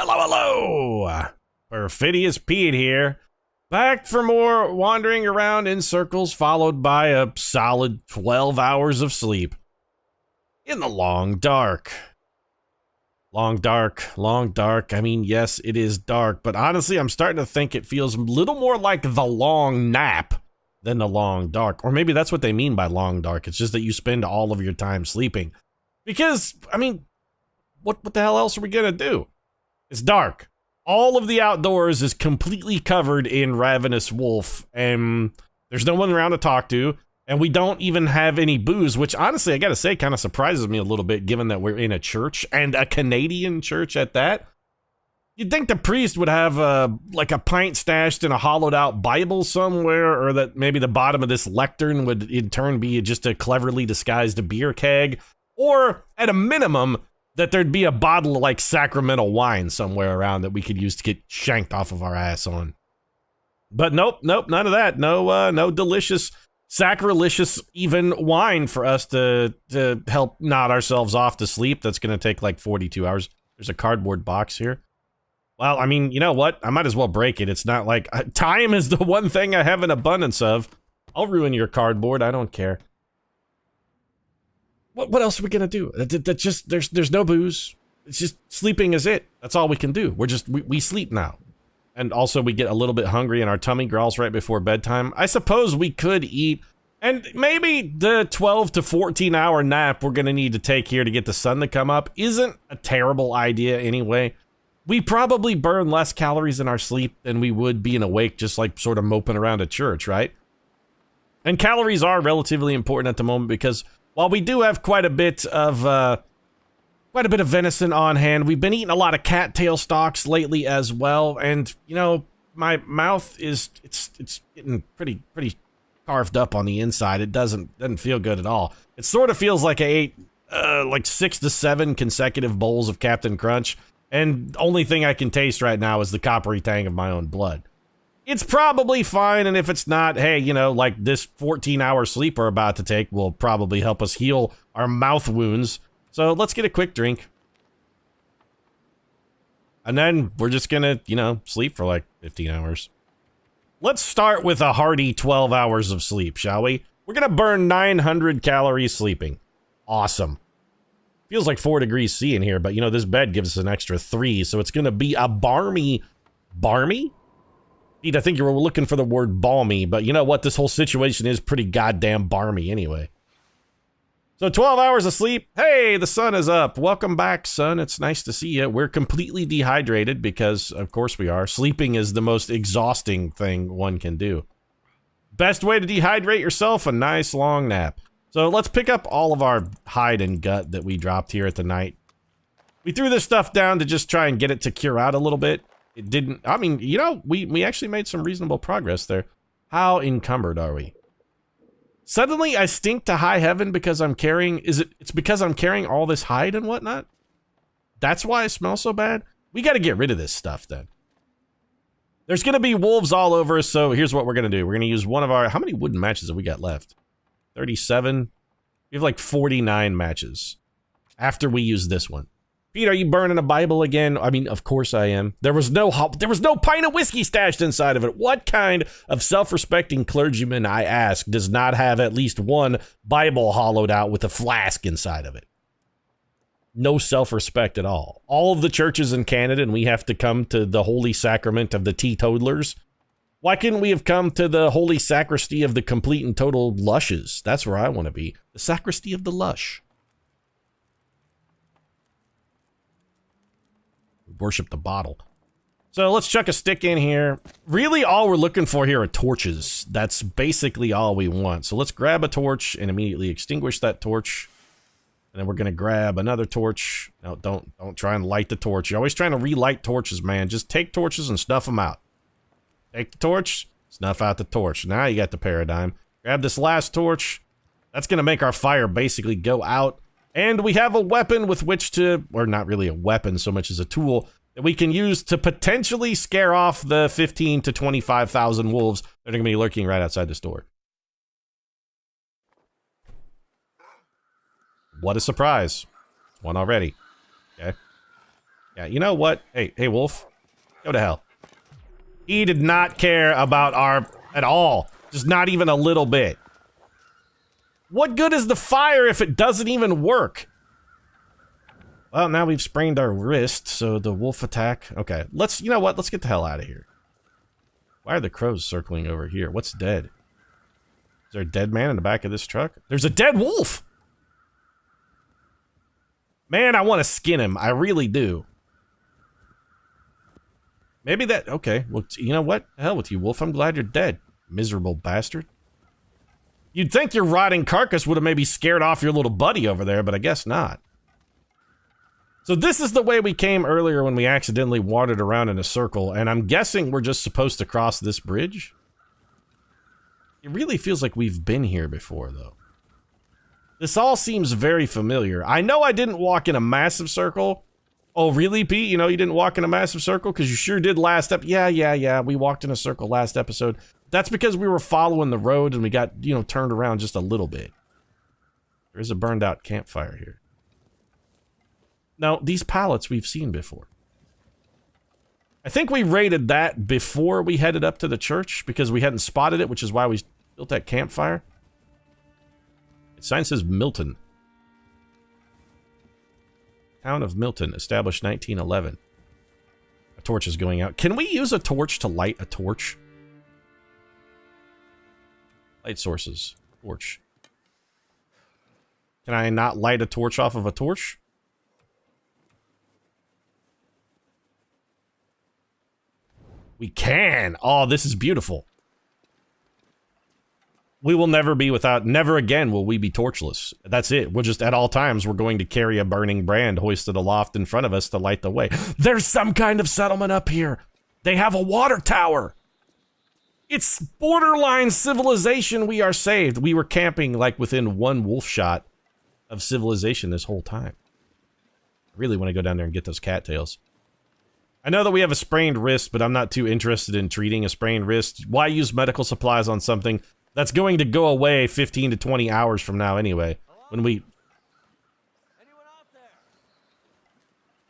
Hello, hello! Perfidious Pete here. Back for more wandering around in circles, followed by a solid 12 hours of sleep. In the long dark. Long dark. I mean, yes, it is dark, but honestly, I'm starting to think it feels a little more like the long nap than the long dark. Or maybe that's what they mean by long dark. It's just that you spend all of your time sleeping. Because, I mean, what the hell else are we gonna do? It's dark. All of the outdoors is completely covered in ravenous wolf, and there's no one around to talk to, and we don't even have any booze, which honestly, I gotta say, kind of surprises me a little bit, given that we're in a church, and a Canadian church at that. You'd think the priest would have, like a pint stashed in a hollowed out Bible somewhere, or that maybe the bottom of this lectern would in turn be just a cleverly disguised beer keg, or at a minimum, that there'd be a bottle of, like, sacramental wine somewhere around that we could use to get shanked off of our ass on. But nope, none of that. No delicious, sacrilegious even wine for us to help nod ourselves off to sleep. That's gonna take like 42 hours. There's a cardboard box here. Well, I mean, you know what? I might as well break it. It's not like, time is the one thing I have an abundance of. I'll ruin your cardboard, I don't care. What else are we gonna do? There's no booze. It's just sleeping is it. That's all we can do. We sleep now. And also we get a little bit hungry and our tummy growls right before bedtime. I suppose we could eat, and maybe the 12 to 14 hour nap we're gonna need to take here to get the sun to come up isn't a terrible idea anyway. We probably burn less calories in our sleep than we would being awake, just like sort of moping around a church, right? And calories are relatively important at the moment because while we do have quite a bit of venison on hand, we've been eating a lot of cattail stalks lately as well, and you know, my mouth is it's getting pretty carved up on the inside. It doesn't feel good at all. It sort of feels like I ate like 6 to 7 consecutive bowls of Captain Crunch, and the only thing I can taste right now is the coppery tang of my own blood. It's probably fine, and if it's not, hey, you know, like this 14-hour sleep we're about to take will probably help us heal our mouth wounds. So let's get a quick drink. And then we're just gonna, you know, sleep for like 15 hours. Let's start with a hearty 12 hours of sleep, shall we? We're gonna burn 900 calories sleeping. Awesome. Feels like 4 degrees C in here, but you know, this bed gives us an extra 3, so it's gonna be a barmy? Pete, I think you were looking for the word balmy, but you know what? This whole situation is pretty goddamn barmy anyway. So 12 hours of sleep. Hey, the sun is up. Welcome back, sun. It's nice to see you. We're completely dehydrated because, of course we are. Sleeping is the most exhausting thing one can do. Best way to dehydrate yourself, a nice long nap. So let's pick up all of our hide and gut that we dropped here at the night. We threw this stuff down to just try and get it to cure out a little bit. It didn't, I mean, you know, we actually made some reasonable progress there. How encumbered are we? Suddenly I stink to high heaven because I'm carrying, it's because I'm carrying all this hide and whatnot? That's why I smell so bad? We gotta get rid of this stuff then. There's gonna be wolves all over us, so here's what we're gonna do. We're gonna use one of our, how many wooden matches have we got left? 37? We have like 49 matches after we use this one. Pete, are you burning a Bible again? I mean, of course I am. There was no pint of whiskey stashed inside of it. What kind of self-respecting clergyman, I ask, does not have at least one Bible hollowed out with a flask inside of it? No self-respect at all. All of the churches in Canada, and we have to come to the holy sacrament of the teetotalers. Why couldn't we have come to the holy sacristy of the complete and total lushes? That's where I want to be. The sacristy of the lush. Worship the bottle. So let's chuck a stick in here. Really, all we're looking for here are torches. That's basically all we want. So let's grab a torch and immediately extinguish that torch. And then we're gonna grab another torch. No, don't try and light the torch. You're always trying to relight torches, man. Just take torches and snuff them out. Take the torch, snuff out the torch. Now you got the paradigm. Grab this last torch. That's gonna make our fire basically go out. And we have a weapon with which to, or not really a weapon so much as a tool, that we can use to potentially scare off the 15 to 25,000 wolves that are going to be lurking right outside the store. What a surprise. One already. Okay. Yeah, you know what? Hey, wolf. Go to hell. He did not care about our... at all. Just not even a little bit. What good is the fire if it doesn't even work? Well, now we've sprained our wrist, so the wolf attack... Okay, let's... You know what? Let's get the hell out of here. Why are the crows circling over here? What's dead? Is there a dead man in the back of this truck? There's a dead wolf! Man, I want to skin him. I really do. Maybe that... Okay, well, you know what? The hell with you, wolf. I'm glad you're dead. Miserable bastard. You'd think your rotting carcass would have maybe scared off your little buddy over there, but I guess not. So this is the way we came earlier when we accidentally wandered around in a circle, and I'm guessing we're just supposed to cross this bridge? It really feels like we've been here before, though. This all seems very familiar. I know I didn't walk in a massive circle. Oh, really, Pete? You know you didn't walk in a massive circle? Because you sure did last Yeah, we walked in a circle last episode. That's because we were following the road and we got, you know, turned around just a little bit. There is a burned out campfire here. Now, these pallets we've seen before. I think we raided that before we headed up to the church because we hadn't spotted it, which is why we built that campfire. The sign says Milton. Town of Milton, established 1911. A torch is going out. Can we use a torch to light a torch? Light sources. Torch. Can I not light a torch off of a torch? We can! Oh, this is beautiful. We will never be without... Never again will we be torchless. That's it. We'll just, at all times, we're going to carry a burning brand hoisted aloft in front of us to light the way. There's some kind of settlement up here. They have a water tower. It's borderline civilization. We are saved. We were camping, like, within one wolf shot of civilization this whole time. I really want to go down there and get those cattails. I know that we have a sprained wrist, but I'm not too interested in treating a sprained wrist. Why use medical supplies on something that's going to go away 15 to 20 hours from now anyway? When we...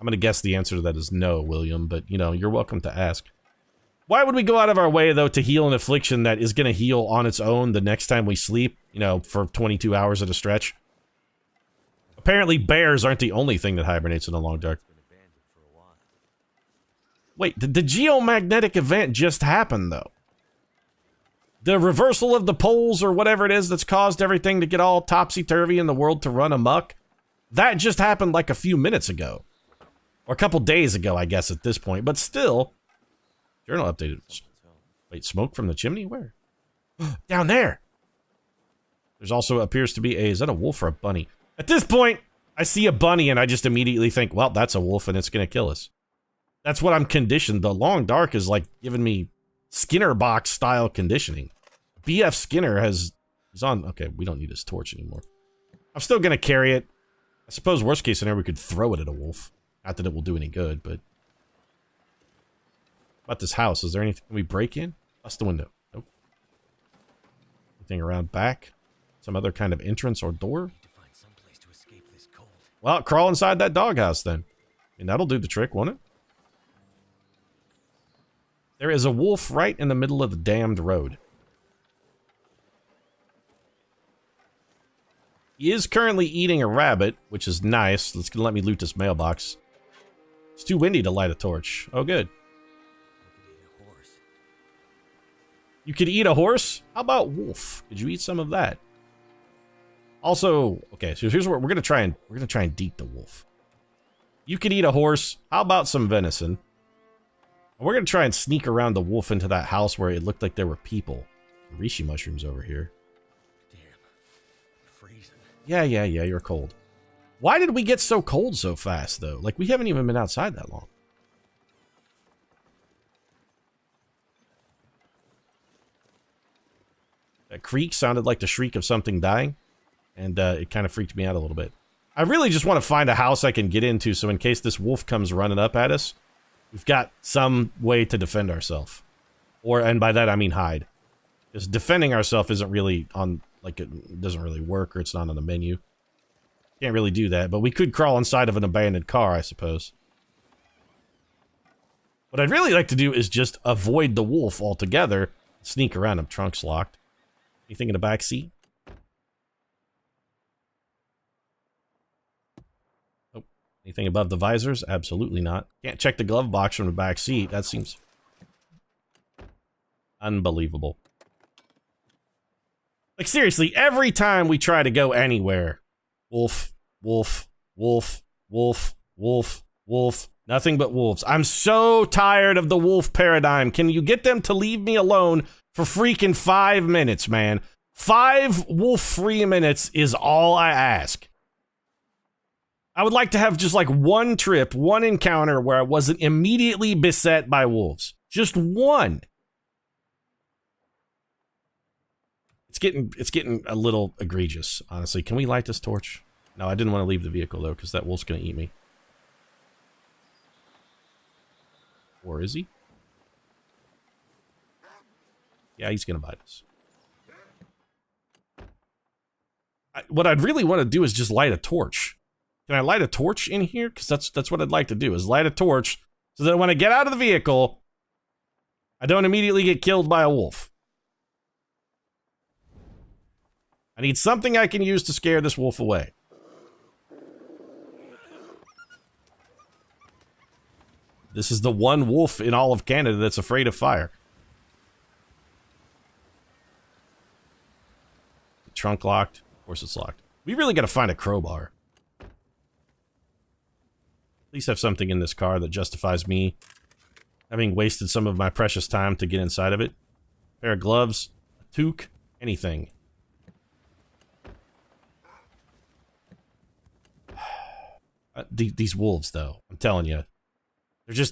I'm going to guess the answer to that is no, William, but, you know, you're welcome to ask. Why would we go out of our way, though, to heal an affliction that is going to heal on its own the next time we sleep, you know, for 22 hours at a stretch? Apparently bears aren't the only thing that hibernates in the long dark. Wait, did the geomagnetic event just happen, though? The reversal of the poles or whatever it is that's caused everything to get all topsy-turvy and the world to run amok? That just happened like a few minutes ago. Or a couple days ago, I guess, at this point. But still... Journal updated. Wait, smoke from the chimney? Where? Down there! There's also appears to be a... Is that a wolf or a bunny? At this point, I see a bunny and I just immediately think, well, that's a wolf and it's gonna kill us. That's what I'm conditioned. The long dark is like giving me Skinner box style conditioning. BF Skinner he's on... Okay, we don't need his torch anymore. I'm still gonna carry it. I suppose worst case scenario we could throw it at a wolf. Not that it will do any good, but... About this house, is there anything we break in? Bust the window. Nope. Anything around back? Some other kind of entrance or door? Well, crawl inside that doghouse then. And that'll do the trick, won't it? There is a wolf right in the middle of the damned road. He is currently eating a rabbit, which is nice. That's gonna let me loot this mailbox. It's too windy to light a torch. Oh, good. You could eat a horse? How about wolf? Could you eat some of that? Also, okay, so here's what we're gonna try and deep the wolf. You could eat a horse. How about some venison? We're gonna try and sneak around the wolf into that house where it looked like there were people. Reishi mushrooms over here. Damn. I'm freezing. Yeah, you're cold. Why did we get so cold so fast, though? Like, we haven't even been outside that long. That creak sounded like the shriek of something dying, and it kind of freaked me out a little bit. I really just want to find a house I can get into, so in case this wolf comes running up at us, we've got some way to defend ourselves. And by that I mean hide. Because defending ourselves isn't really on, like, it doesn't really work, or it's not on the menu. Can't really do that, but we could crawl inside of an abandoned car, I suppose. What I'd really like to do is just avoid the wolf altogether. Sneak around him. Trunk's locked. Anything in the back seat? Oh, anything above the visors? Absolutely not. Can't check the glove box from the back seat. That seems unbelievable. Like, seriously, every time we try to go anywhere, wolf, wolf, wolf, wolf, wolf, wolf, nothing but wolves. I'm so tired of the wolf paradigm. Can you get them to leave me alone for freaking 5 minutes, man? 5 wolf-free minutes is all I ask. I would like to have just like one trip, one encounter where I wasn't immediately beset by wolves. Just one. It's getting a little egregious, honestly. Can we light this torch? No, I didn't want to leave the vehicle, though, because that wolf's going to eat me. Or is he? Yeah, he's going to bite us. What I'd really want to do is just light a torch. Can I light a torch in here? Because that's what I'd like to do, is light a torch so that when I get out of the vehicle, I don't immediately get killed by a wolf. I need something I can use to scare this wolf away. This is the one wolf in all of Canada that's afraid of fire. The trunk locked. Of course it's locked. We really got to find a crowbar. At least have something in this car that justifies me having wasted some of my precious time to get inside of it. A pair of gloves, a toque, anything. These wolves, though, I'm telling you,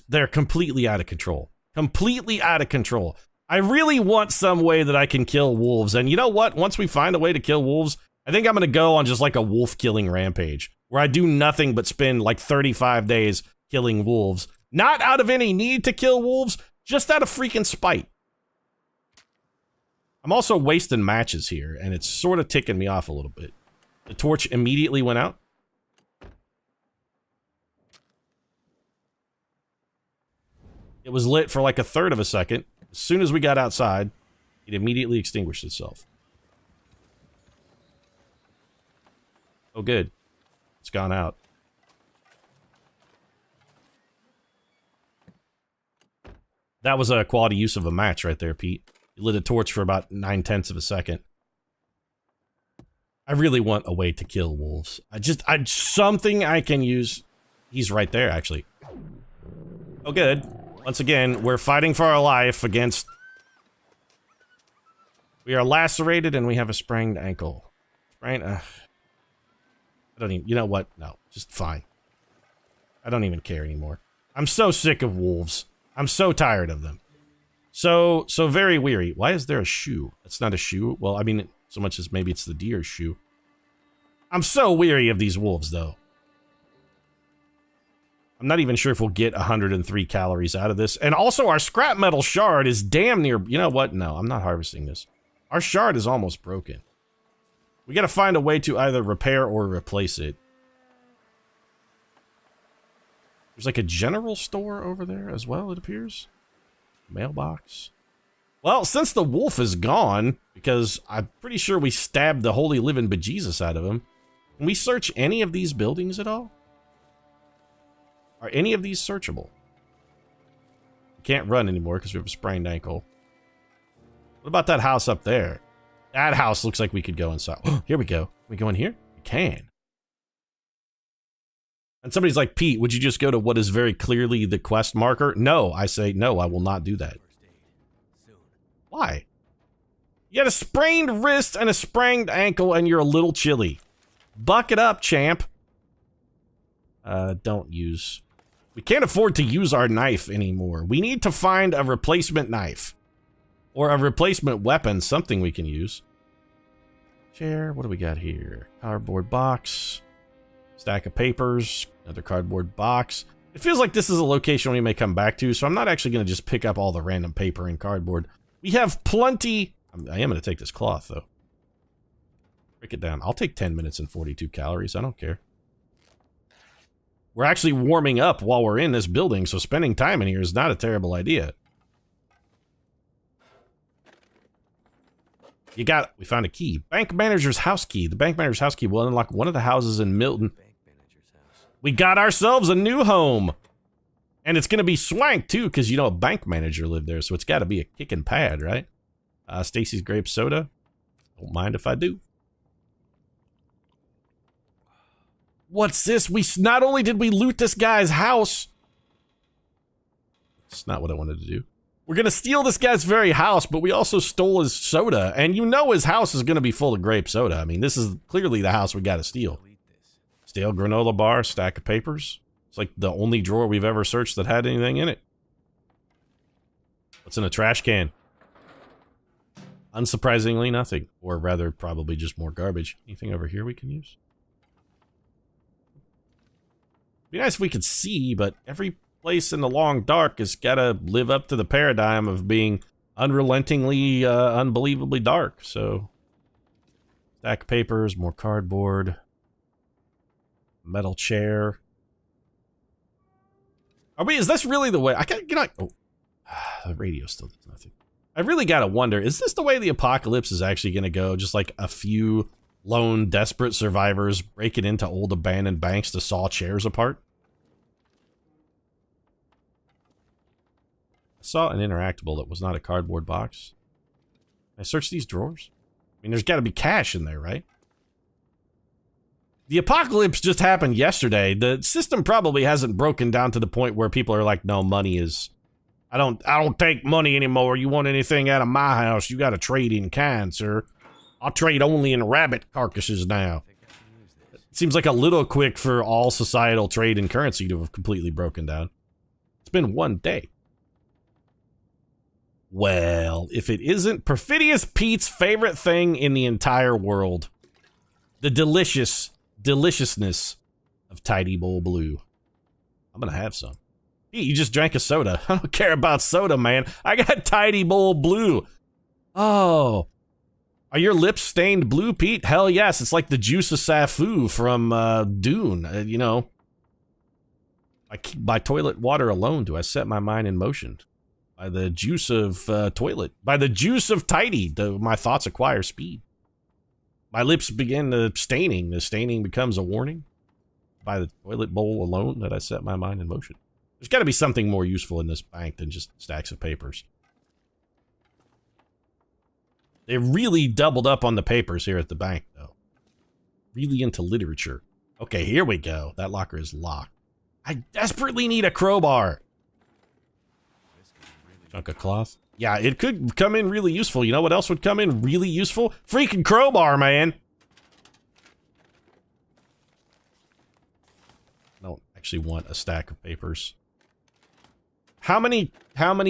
they're completely out of control. Completely out of control. I really want some way that I can kill wolves. And you know what? Once we find a way to kill wolves, I think I'm going to go on just like a wolf killing rampage where I do nothing but spend like 35 days killing wolves. Not out of any need to kill wolves, just out of freaking spite. I'm also wasting matches here, and it's sort of ticking me off a little bit. The torch immediately went out. It was lit for like a third of a second. As soon as we got outside, it immediately extinguished itself. Oh, good. It's gone out. That was a quality use of a match right there, Pete. You lit a torch for about 9/10 of a second. I really want a way to kill wolves. Something I can use. He's right there, actually. Oh, good. Once again, we're fighting for our life against... We are lacerated and we have a sprained ankle. Sprained? I don't even... You know what? No. Just fine. I don't even care anymore. I'm so sick of wolves. I'm so tired of them. So very weary. Why is there a shoe? That's not a shoe. Well, I mean, so much as maybe it's the deer's shoe. I'm so weary of these wolves, though. I'm not even sure if we'll get 103 calories out of this. And also, our scrap metal shard is damn near... You know what? No, I'm not harvesting this. Our shard is almost broken. We gotta find a way to either repair or replace it. There's like a general store over there as well, it appears. Mailbox. Well, since the wolf is gone, because I'm pretty sure we stabbed the holy living bejesus out of him, can we search any of these buildings at all? Are any of these searchable? We can't run anymore because we have a sprained ankle. What about that house up there? That house looks like we could go inside. Here we go. Can we go in here? We can. And somebody's like, Pete, would you just go to what is very clearly the quest marker? No, I say, no, I will not do that. Why? You got a sprained wrist and a sprained ankle and you're a little chilly. Buck it up, champ. Don't use... We can't afford to use our knife anymore. We need to find a replacement knife. Or a replacement weapon, something we can use. Chair, what do we got here? Cardboard box. Stack of papers. Another cardboard box. It feels like this is a location we may come back to, so I'm not actually going to just pick up all the random paper and cardboard. We have plenty... I am going to take this cloth, though. Break it down. I'll take 10 minutes and 42 calories. I don't care. We're actually warming up while we're in this building, so spending time in here is not a terrible idea. We found a key. Bank manager's house key. The bank manager's house key will unlock one of the houses in Milton. We got ourselves a new home. And it's going to be swank, too, because, you know, a bank manager lived there, so it's got to be a kickin' pad, right? Stacy's grape soda. Don't mind if I do. What's this? Not only did we loot this guy's house. It's not what I wanted to do. We're going to steal this guy's very house, but we also stole his soda. And you know his house is going to be full of grape soda. I mean, this is clearly the house we got to steal. Stale granola bar, stack of papers. It's like the only drawer we've ever searched that had anything in it. What's in a trash can? Unsurprisingly, nothing. Or rather, probably just more garbage. Anything over here we can use? Be nice if we could see, but every place in the long dark has got to live up to the paradigm of being unrelentingly, unbelievably dark. So, stack of papers, more cardboard, metal chair. Is this really the way? I can't get oh, the radio still does nothing. I really gotta wonder, is this the way the apocalypse is actually gonna go? Just like a few lone, desperate survivors breaking into old abandoned banks to saw chairs apart? I saw an interactable that was not a cardboard box. Can I search these drawers? I mean, there's gotta be cash in there, right? The apocalypse just happened yesterday. The system probably hasn't broken down to the point where people are like, no, money is... I don't take money anymore. You want anything out of my house, you gotta trade in kind, sir. I'll trade only in rabbit carcasses now. It seems like a little quick for all societal trade and currency to have completely broken down. It's been one day. Well, if it isn't Perfidious Pete's favorite thing in the entire world. The deliciousness of Tidy Bowl Blue. I'm gonna have some. Hey, you just drank a soda. I don't care about soda, man. I got Tidy Bowl Blue. Oh. Are your lips stained blue, Pete? Hell yes. It's like the juice of Safu from Dune. You know. By toilet water alone do I set my mind in motion. By the juice of toilet. By the juice of Tidy, my thoughts acquire speed. My lips begin the staining. The staining becomes a warning. By the toilet bowl alone that I set my mind in motion. There's got to be something more useful in this bank than just stacks of papers. They really doubled up on the papers here at the bank, though. Really into literature. Okay, here we go. That locker is locked. I desperately need a crowbar. Chunk of cloth. Yeah, it could come in really useful. You know what else would come in really useful? Freaking crowbar, man. I don't actually want a stack of papers. How many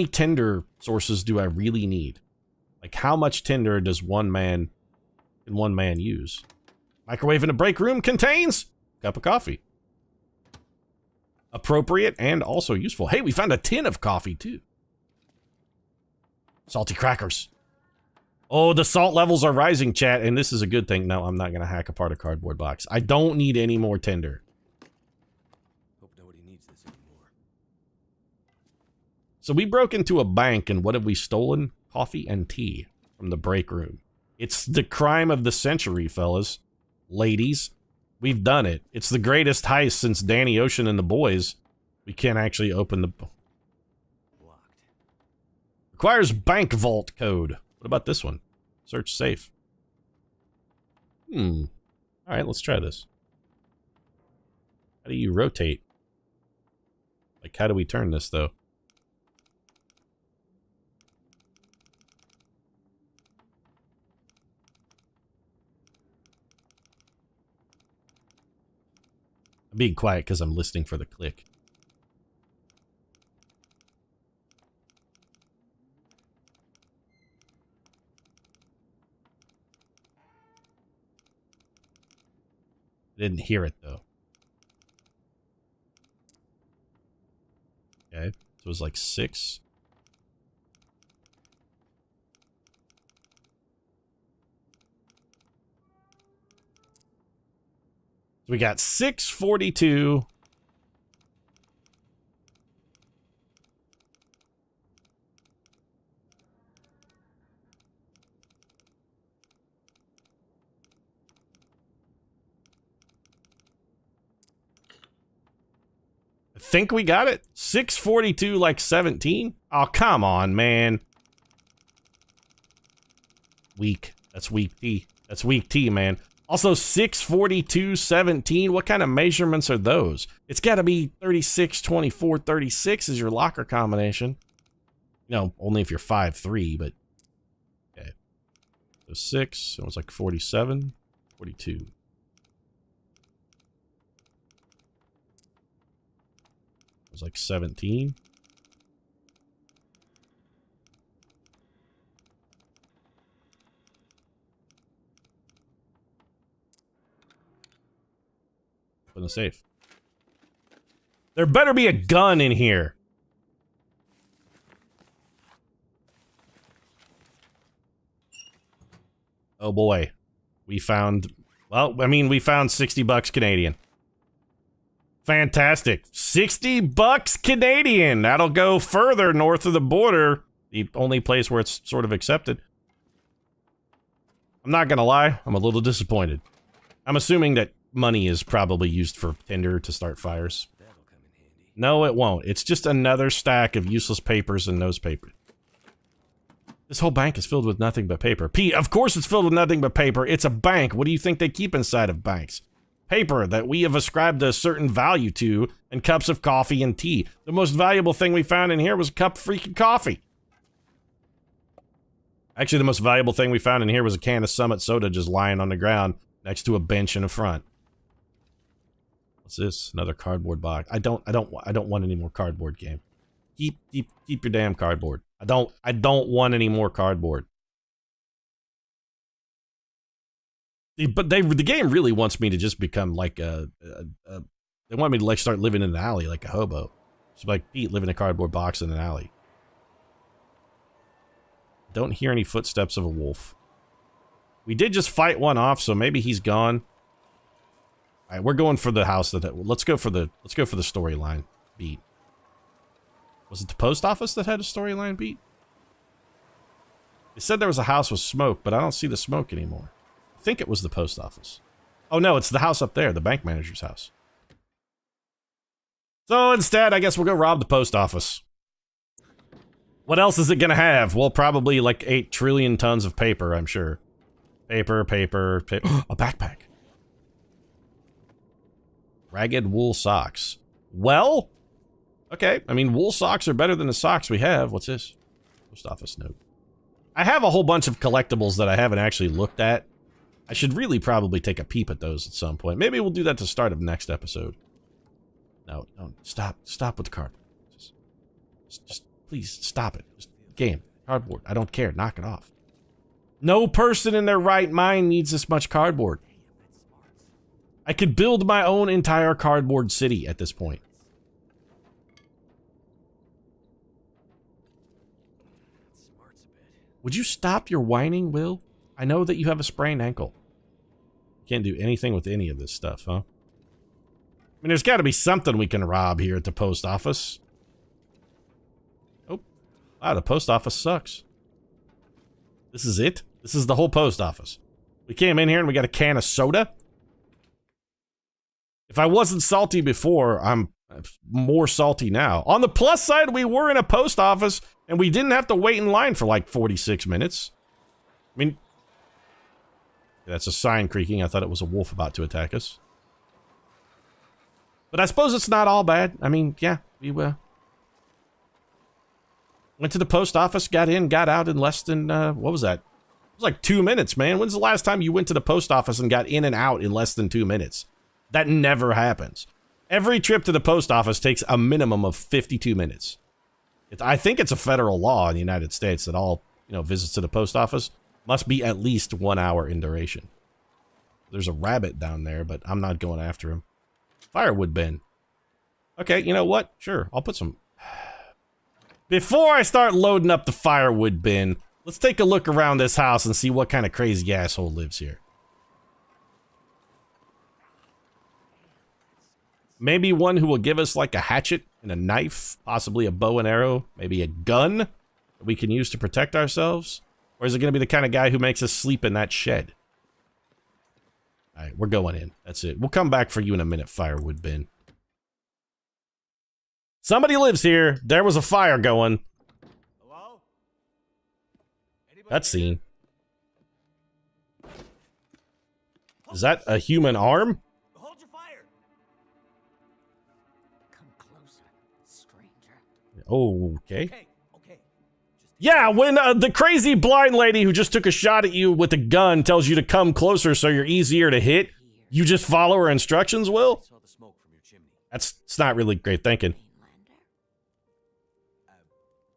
tinder sources do I really need? Like, how much tinder does one man use? Microwave in a break room contains a cup of coffee. Appropriate and also useful. Hey, we found a tin of coffee, too. Salty crackers. Oh, the salt levels are rising, chat, and this is a good thing. No, I'm not going to hack apart a cardboard box. I don't need any more tinder. Hope nobody needs this anymore. So we broke into a bank, and what have we stolen? Coffee and tea from the break room. It's the crime of the century, fellas. Ladies, we've done it. It's the greatest heist since Danny Ocean and the boys. We can't actually open the... Locked. Requires bank vault code. What about this one? Search safe. Alright, let's try this. How do you rotate? Like, how do we turn this, though? I'm being quiet because I'm listening for the click. I didn't hear it, though. Okay, so it was like 6. So we got 642 I think we got it. 642 like 17. Oh, come on, man. Weak. That's weak T. That's weak T, man. Also, 642 17. What kind of measurements are those? It's got to be 36, 24, 36 is your locker combination. No, only if you're 5'3", but okay. So 6, it was like 47, 42. It was like 17. Open the safe. There better be a gun in here. Oh boy. We found, well, I mean, we found 60 bucks Canadian. Fantastic. 60 bucks Canadian. That'll go further north of the border. The only place where it's sort of accepted. I'm not gonna lie, I'm a little disappointed. I'm assuming that money is probably used for tinder to start fires. That'll come in handy. No, it won't. It's just another stack of useless papers and newspaper. This whole bank is filled with nothing but paper. Pete, of course it's filled with nothing but paper. It's a bank. What do you think they keep inside of banks? Paper that we have ascribed a certain value to, and cups of coffee and tea. The most valuable thing we found in here was a cup of freaking coffee. Actually, the most valuable thing we found in here was a can of Summit soda just lying on the ground next to a bench in the front. What's this? Another cardboard box. I don't want any more cardboard, game. Keep your damn cardboard. I don't want any more cardboard. But the game really wants me to just become like they want me to like start living in an alley like a hobo. So like Pete live in a cardboard box in an alley. Don't hear any footsteps of a wolf. We did just fight one off, so maybe he's gone. All right, we're going for the house that. Let's go for the storyline beat. Was it the post office that had a storyline beat? They said there was a house with smoke, but I don't see the smoke anymore. I think it was the post office. Oh no, it's the house up there, the bank manager's house. So instead, I guess we'll go rob the post office. What else is it gonna have? Well, probably like 8 trillion tons of paper, I'm sure. Paper. A backpack. Ragged wool socks. Well, okay. I mean, wool socks are better than the socks we have. What's this? Post office note. I have a whole bunch of collectibles that I haven't actually looked at. I should really probably take a peep at those at some point. Maybe we'll do that at the start of next episode. No, stop with the cardboard. Just please stop it. Just game, cardboard. I don't care. Knock it off. No person in their right mind needs this much cardboard. I could build my own entire cardboard city at this point. Would you stop your whining, Will? I know that you have a sprained ankle. You can't do anything with any of this stuff, huh? I mean, there's got to be something we can rob here at the post office. Oh. Wow, the post office sucks. This is it? This is the whole post office. We came in here and we got a can of soda? If I wasn't salty before, I'm more salty now. On the plus side, we were in a post office and we didn't have to wait in line for like 46 minutes. I mean, that's a sign creaking. I thought it was a wolf about to attack us. But I suppose it's not all bad. I mean, yeah, we went to the post office, got in, got out in less than, what was that? It was like 2 minutes, man. When's the last time you went to the post office and got in and out in less than 2 minutes? That never happens. Every trip to the post office takes a minimum of 52 minutes. I think it's a federal law in the United States that all, visits to the post office must be at least 1 hour in duration. There's a rabbit down there, but I'm not going after him. Firewood bin. Okay, you know what? Sure, I'll put some... Before I start loading up the firewood bin, let's take a look around this house and see what kind of crazy asshole lives here. Maybe one who will give us like a hatchet and a knife, possibly a bow and arrow, maybe a gun that we can use to protect ourselves? Or is it going to be the kind of guy who makes us sleep in that shed? Alright, we're going in. That's it. We'll come back for you in a minute, firewood bin. Somebody lives here. There was a fire going. Hello? Anybody That scene. here? Is that a human arm? Hold your fire. Come closer, stranger. Okay. Okay. Yeah, when the crazy blind lady who just took a shot at you with a gun tells you to come closer so you're easier to hit, you just follow her instructions, Will? Saw the smoke from your chimney. It's not really great thinking. Mainlander.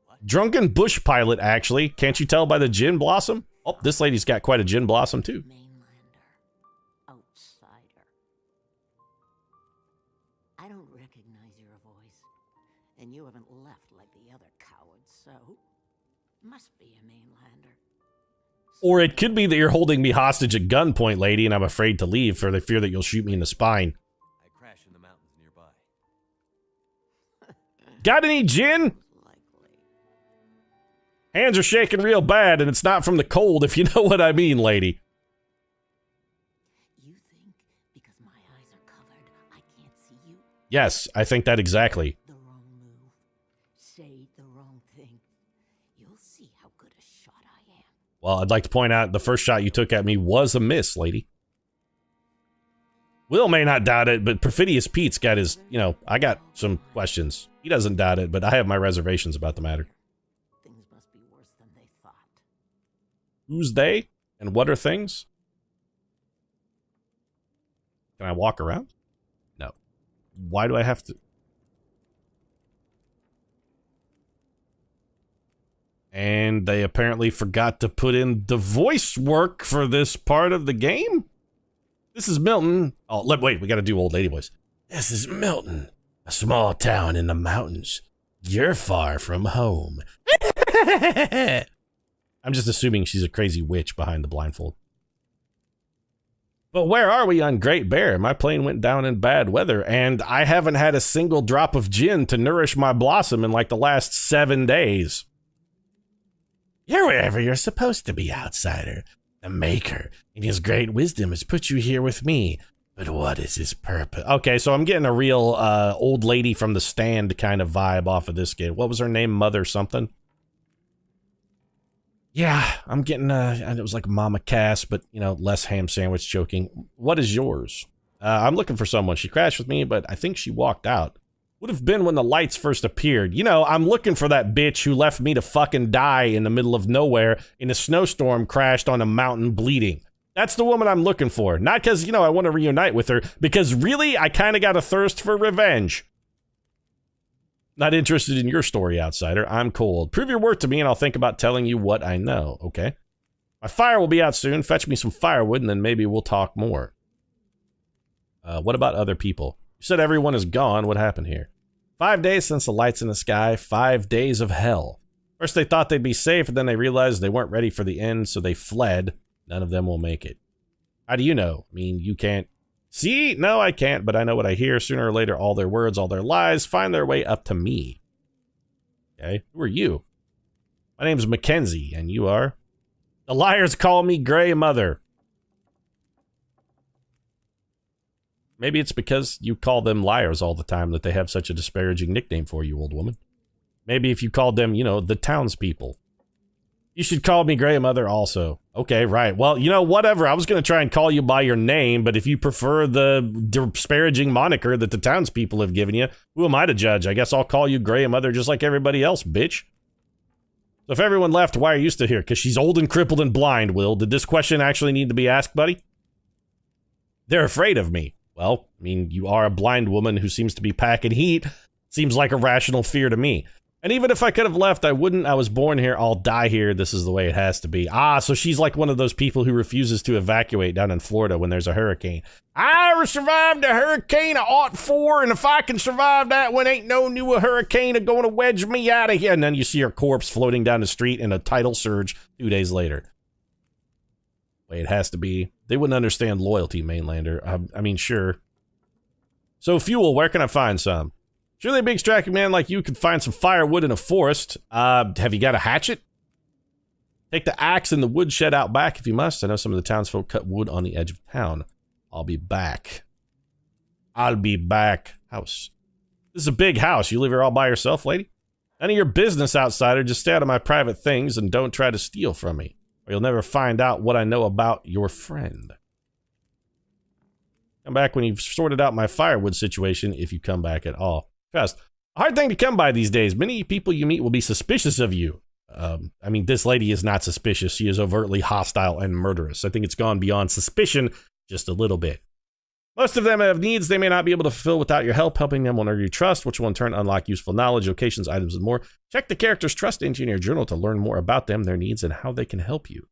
What? Drunken bush pilot, actually. Can't you tell by the gin blossom? Oh, this lady's got quite a gin blossom, too. Mainlander. Outsider. I don't recognize your voice. And you haven't left like the other cowards, so... Must be a Mainlander. Or it could be that you're holding me hostage at gunpoint, lady, and I'm afraid to leave for the fear that you'll shoot me in the spine. I crashed in the mountains nearby. Got any gin? Likely. Hands are shaking real bad, and it's not from the cold, if you know what I mean, lady. You think because my eyes are covered, I can't see you? Yes, I think that exactly. The wrong move. Say the wrong thing. You'll see how good a shot I am. Well, I'd like to point out the first shot you took at me was a miss, lady. Will may not doubt it, but Perfidious Pete's got his, I got some questions. He doesn't doubt it, but I have my reservations about the matter. Things must be worse than they thought. Who's they? And what are things? Can I walk around? No. Why do I have to? And they apparently forgot to put in the voice work for this part of the game? This is Milton. Oh, wait, we gotta do old lady voice. This is Milton, a small town in the mountains. You're far from home. I'm just assuming she's a crazy witch behind the blindfold. But where are we on Great Bear? My plane went down in bad weather, and I haven't had a single drop of gin to nourish my blossom in like the last 7 days. You're wherever you're supposed to be, outsider. The Maker, in his great wisdom, has put you here with me. But what is his purpose? Okay, so I'm getting a real old lady from the stand kind of vibe off of this kid. What was her name? Mother something? Yeah, I'm getting, and it was like Mama Cass, but, less ham sandwich choking. What is yours? I'm looking for someone. She crashed with me, but I think she walked out. Would have been when the lights first appeared. I'm looking for that bitch who left me to fucking die in the middle of nowhere in a snowstorm, crashed on a mountain bleeding. That's the woman I'm looking for. Not because, I want to reunite with her, because really, I kind of got a thirst for revenge. Not interested in your story, outsider. I'm cold. Prove your worth to me and I'll think about telling you what I know, okay? My fire will be out soon. Fetch me some firewood and then maybe we'll talk more. What about other people? You said everyone is gone. What happened here? 5 days since the lights in the sky. 5 days of hell. First they thought they'd be safe, and then they realized they weren't ready for the end, so they fled. None of them will make it. How do you know? I mean, you can't. See? No, I can't, but I know what I hear. Sooner or later, all their words, all their lies, find their way up to me. Okay? Who are you? My name's Mackenzie, and you are? The liars call me Gray Mother. Maybe it's because you call them liars all the time that they have such a disparaging nickname for you, old woman. Maybe if you called them, the townspeople. You should call me Gray Mother also. Okay, right. Well, whatever. I was going to try and call you by your name, but if you prefer the disparaging moniker that the townspeople have given you, who am I to judge? I guess I'll call you Gray Mother just like everybody else, bitch. So if everyone left, why are you still here? Because she's old and crippled and blind, Will. Did this question actually need to be asked, buddy? They're afraid of me. Well, I mean, you are a blind woman who seems to be packing heat. Seems like a rational fear to me. And even if I could have left, I wouldn't. I was born here. I'll die here. This is the way it has to be. Ah, so she's like one of those people who refuses to evacuate down in Florida when there's a hurricane. I survived a hurricane of '04, and if I can survive that one, ain't no new hurricane going to wedge me out of here. And then you see her corpse floating down the street in a tidal surge 2 days later. Way it has to be. They wouldn't understand loyalty, Mainlander. I mean, sure. So fuel, where can I find some? Surely a big striking man like you could find some firewood in a forest. Have you got a hatchet? Take the axe in the woodshed out back if you must. I know some of the townsfolk cut wood on the edge of town. I'll be back. I'll be back. House. This is a big house. You live here all by yourself, lady? None of your business, outsider. Just stay out of my private things and don't try to steal from me, or you'll never find out what I know about your friend. Come back when you've sorted out my firewood situation, if you come back at all. Trust. A hard thing to come by these days. Many people you meet will be suspicious of you. I mean, this lady is not suspicious. She is overtly hostile and murderous. I think it's gone beyond suspicion just a little bit. Most of them have needs they may not be able to fulfill without your help. Helping them will earn your trust, which will in turn unlock useful knowledge, locations, items, and more. Check the character's trust engine in your journal to learn more about them, their needs, and how they can help you.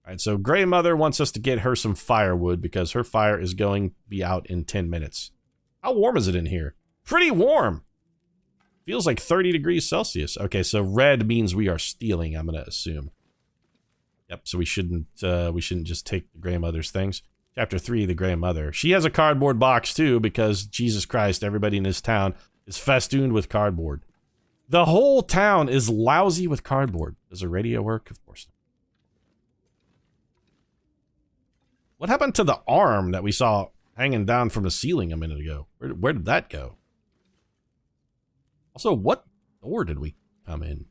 All right, so Grey Mother wants us to get her some firewood because her fire is going to be out in 10 minutes. How warm is it in here? Pretty warm. Feels like 30 degrees Celsius. Okay, so red means we are stealing, I'm going to assume. Yep, so we shouldn't just take the Grey Mother's things. Chapter 3, the Grey Mother. She has a cardboard box, too, because, Jesus Christ, everybody in this town is festooned with cardboard. The whole town is lousy with cardboard. Does a radio work? Of course not. What happened to the arm that we saw hanging down from the ceiling a minute ago? Where did that go? Also, what door did we come in?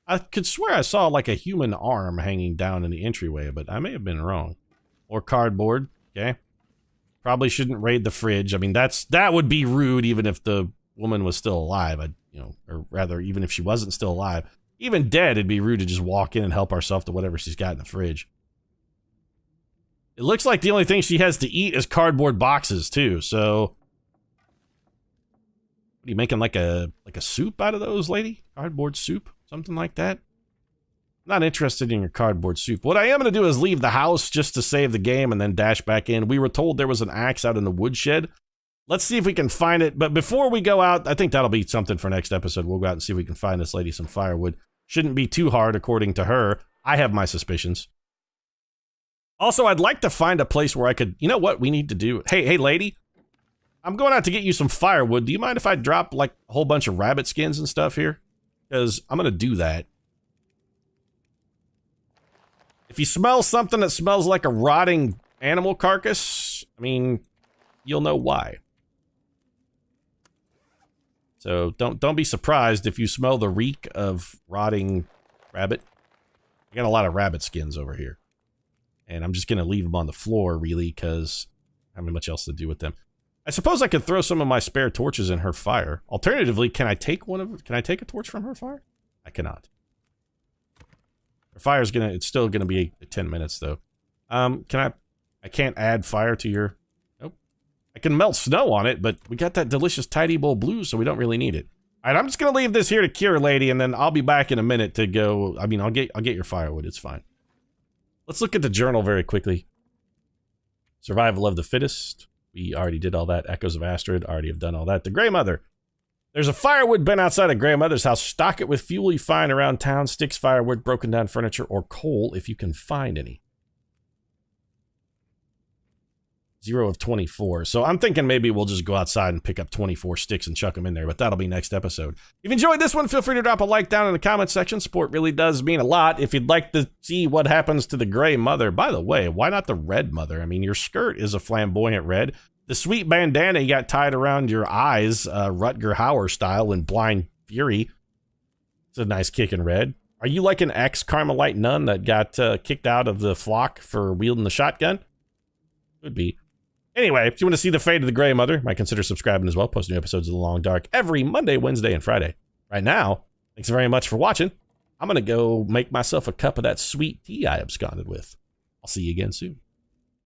I could swear I saw like a human arm hanging down in the entryway, but I may have been wrong. Or cardboard, okay? Probably shouldn't raid the fridge. I mean, that would be rude even if the woman was still alive. Or rather, even if she wasn't still alive. Even dead, it'd be rude to just walk in and help ourselves to whatever she's got in the fridge. It looks like the only thing she has to eat is cardboard boxes, too, so... What are you making, like a soup out of those, lady? Cardboard soup? Something like that? Not interested in your cardboard soup. What I am going to do is leave the house just to save the game and then dash back in. We were told there was an axe out in the woodshed. Let's see if we can find it. But before we go out, I think that'll be something for next episode. We'll go out and see if we can find this lady some firewood. Shouldn't be too hard, according to her. I have my suspicions. Also, I'd like to find a place where I could... You know what we need to do? Hey, lady. I'm going out to get you some firewood. Do you mind if I drop, like, a whole bunch of rabbit skins and stuff here? Because I'm going to do that. If you smell something that smells like a rotting animal carcass, I mean, you'll know why. So don't be surprised if you smell the reek of rotting rabbit. I got a lot of rabbit skins over here. And I'm just going to leave them on the floor, really, because I don't have much else to do with them. I suppose I could throw some of my spare torches in her fire. Alternatively, can I take a torch from her fire? I cannot. Her fire's it's still gonna be 10 minutes though. I can't add fire to your, nope. I can melt snow on it, but we got that delicious tidy bowl blue, so we don't really need it. All right, I'm just gonna leave this here to cure, lady, and then I'll be back in a minute to go. I mean, I'll get your firewood. It's fine. Let's look at the journal very quickly. Survival of the fittest. We already did all that. Echoes of Astrid, already have done all that. The Grey Mother. There's a firewood bin outside of Grey Mother's house. Stock it with fuel you find around town. Sticks, firewood, broken down furniture, or coal if you can find any. 0 of 24. So I'm thinking maybe we'll just go outside and pick up 24 sticks and chuck them in there, but that'll be next episode. If you enjoyed this one, feel free to drop a like down in the comment section. Support really does mean a lot. If you'd like to see what happens to the Grey Mother, by the way, why not the Red Mother? I mean, your skirt is a flamboyant red. The sweet bandana you got tied around your eyes, Rutger Hauer style in Blind Fury. It's a nice kick in red. Are you like an ex-Carmelite nun that got kicked out of the flock for wielding the shotgun? Could be. Anyway, if you want to see the fate of the Grey Mother, you might consider subscribing as well. Post new episodes of The Long Dark every Monday, Wednesday, and Friday. Right now, thanks very much for watching. I'm going to go make myself a cup of that sweet tea I absconded with. I'll see you again soon.